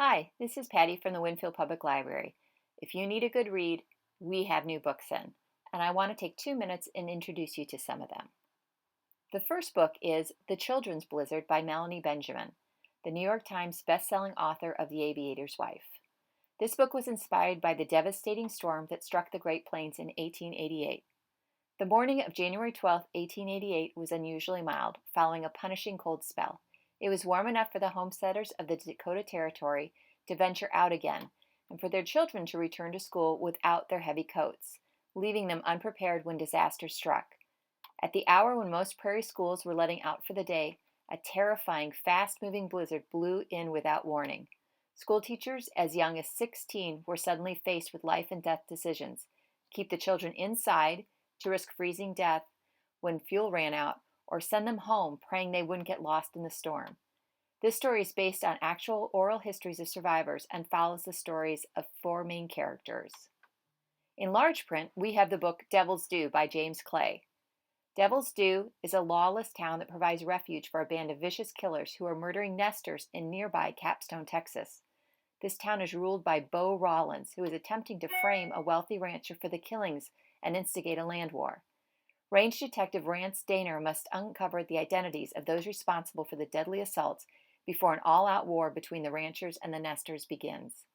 Hi, this is Patty from the Winfield Public Library. If you need a good read, we have new books in, and I want to take 2 minutes and introduce you to some of them. The first book is The Children's Blizzard by Melanie Benjamin, the New York Times bestselling author of The Aviator's Wife. This book was inspired by the devastating storm that struck the Great Plains in 1888. The morning of January 12, 1888 was unusually mild, following a punishing cold spell. It was warm enough for the homesteaders of the Dakota Territory to venture out again, and for their children to return to school without their heavy coats, leaving them unprepared when disaster struck. At the hour when most prairie schools were letting out for the day, a terrifying, fast-moving blizzard blew in without warning. Schoolteachers as young as 16 were suddenly faced with life and death decisions: keep the children inside to risk freezing death when fuel ran out, or send them home praying they wouldn't get lost in the storm. This story is based on actual oral histories of survivors and follows the stories of four main characters. In large print, we have the book Devil's Due by James Clay. Devil's Due is a lawless town that provides refuge for a band of vicious killers who are murdering nesters in nearby Capstone, Texas. This town is ruled by Bo Rawlins, who is attempting to frame a wealthy rancher for the killings and instigate a land war. Range Detective Rance Daner must uncover the identities of those responsible for the deadly assaults before an all-out war between the ranchers and the nesters begins.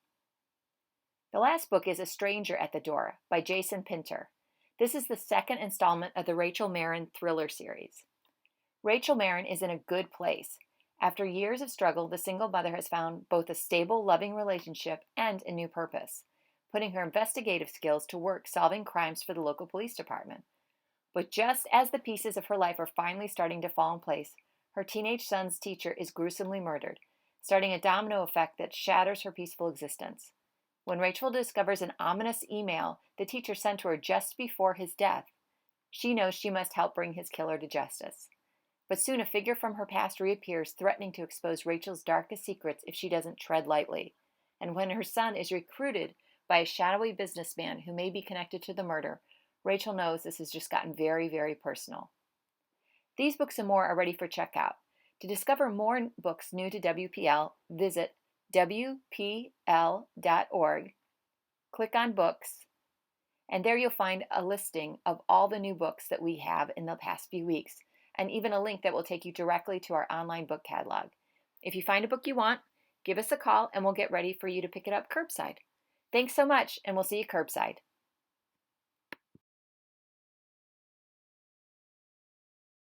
The last book is A Stranger at the Door by Jason Pinter. This is the second installment of the Rachel Marin thriller series. Rachel Marin is in a good place. After years of struggle, the single mother has found both a stable, loving relationship and a new purpose, putting her investigative skills to work solving crimes for the local police department. But just as the pieces of her life are finally starting to fall in place, her teenage son's teacher is gruesomely murdered, starting a domino effect that shatters her peaceful existence. When Rachel discovers an ominous email the teacher sent to her just before his death, she knows she must help bring his killer to justice. But soon a figure from her past reappears, threatening to expose Rachel's darkest secrets if she doesn't tread lightly. And when her son is recruited by a shadowy businessman who may be connected to the murder, Rachel knows this has just gotten very, very personal. These books and more are ready for checkout. To discover more books new to WPL, visit WPL.org, click on Books, and there you'll find a listing of all the new books that we have in the past few weeks, and even a link that will take you directly to our online book catalog. If you find a book you want, give us a call and we'll get ready for you to pick it up curbside. Thanks so much, and we'll see you curbside.